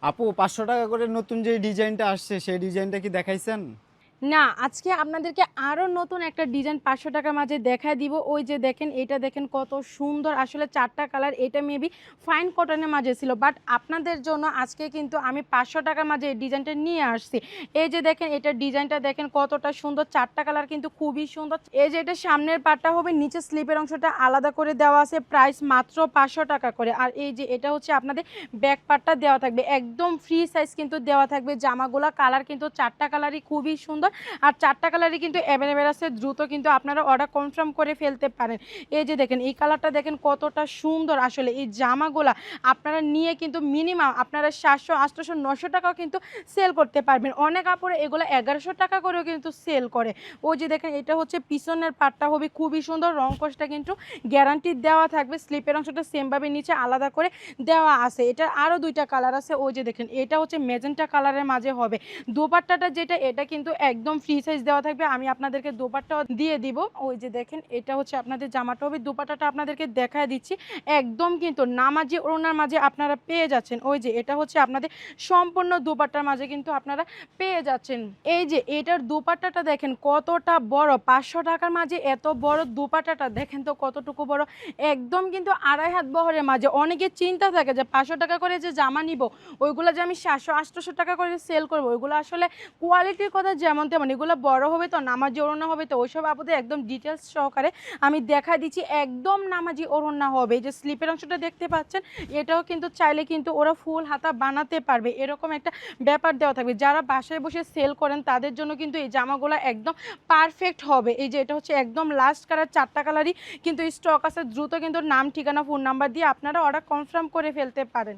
আপু ৫০০ টাকা করে নতুন যে ডিজাইনটা আসছে সেই ডিজাইনটা কি দেখাইছেন? না, আজকে আপনাদেরকে আরো নতুন একটা ডিজাইন ৳৫০০ র মাঝে দেখায় দিব। ওই যে দেখেন, এটা দেখেন কত সুন্দর। আসলে ৪ টা কালার। এটা মেবি ফাইন কটনের মাঝে ছিল। বাট আপনাদের জন্য আজকে কিন্তু আমি ৳৫০০ র মাঝে এই ডিজাইনটা নিয়ে আসছি। এই যে দেখেন, এটার ডিজাইনটা দেখেন কতটা সুন্দর। ৪ টা কালার কিন্তু খুবই সুন্দর। এই যে এটা সামনের পার্টটা হবে, নিচে স্লিপের অংশটা আলাদা করে দেওয়া আছে। প্রাইস মাত্র ৳৫০০ করে। আর এই যে এটা হচ্ছে আপনাদের ব্যাক পার্টটা দেওয়া থাকবে। একদম ফ্রি সাইজ কিন্তু দেওয়া থাকবে। জামাগুলা কালার কিন্তু ৪ টা কালারই খুবই সুন্দর। আর ৪ টা কালারই কিন্তু অ্যাভেলেবেল আছে। দ্রুত কিন্তু আপনারা অর্ডার কনফার্ম করে ফেলতে পারেন। এই যে দেখেন, এই কালারটা দেখেন কতটা সুন্দর। আসলে এই জামাগুলা আপনারা নিয়ে কিন্তু মিনিমাম আপনারা ৭০০, ৮০০, ৯০০ টাকাও কিন্তু সেল করতে পারবেন। অনেক আপুরা এগুলো ১১০০ টাকা করেও কিন্তু সেল করে। ওই যে দেখেন, এটা হচ্ছে পিছনের পার্টটা হবে খুবই সুন্দর। রং কষটা কিন্তু গ্যারান্টি দেওয়া থাকবে। স্লিপের অংশটা সেমভাবে নিচে আলাদা করে দেওয়া আছে। এটার আরও ২ টা কালার আছে। ওই যে দেখেন, এটা হচ্ছে মেজেন্টা কালারের মাঝে হবে। দোপাট্টাটা যেটা, এটা কিন্তু একদম ফ্রি সাইজ দেওয়া থাকবে। আমি আপনাদেরকে দোপাট্টাও দিয়ে দিব। ওই যে দেখেন, এটা হচ্ছে আপনাদের জামাটা হবে। দোপাট্টাটা আপনাদেরকে দেখায় দিচ্ছি। একদম কিন্তু নামাজি ওড়নার মাঝে আপনারা পেয়ে যাচ্ছেন। ওই যে এটা হচ্ছে আপনাদের সম্পূর্ণ দোপাট্টার মাঝে কিন্তু আপনারা পেয়ে যাচ্ছেন। এই যে এটার দোপাট্টাটা দেখেন কতটা বড়। ৫০০ টাকার মাঝে এত বড় দোপাট্টাটা দেখেন তো কতটুকু বড়। একদম কিন্তু ২.৫ হাত বহরের মাঝে। অনেকের চিন্তা থাকে যে ৫০০ টাকা করে যে জামা নিব, ওইগুলো যে আমি ৭০০, ৮০০ টাকা করে সেল করবো, ওইগুলো আসলে কোয়ালিটির কথা যেমন তেমন। এগুলো বড় হবে তো, নামাজি ওড়না হবে তো, ওইসব আপুদের একদম ডিটেলস সহকারে আমি দেখা দিচ্ছি। একদম নামাজি ওড়না হবে। এই যে স্লিপের অংশটা দেখতে পাচ্ছেন, এটাও কিন্তু চাইলে কিন্তু ওরা ফুল হাতা বানাতে পারবে। এরকম একটা ব্যাপার দেওয়া থাকবে। যারা বাসায় বসে সেল করেন তাদের জন্য কিন্তু এই জামাগুলো একদম পারফেক্ট হবে। এই যে এটা হচ্ছে একদম লাস্ট কালার। ৪ টা কালারই কিন্তু স্টক আছে। দ্রুত কিন্তু নাম, ঠিকানা, ফোন নাম্বার দিয়ে আপনারা অর্ডার কনফার্ম করে ফেলতে পারেন।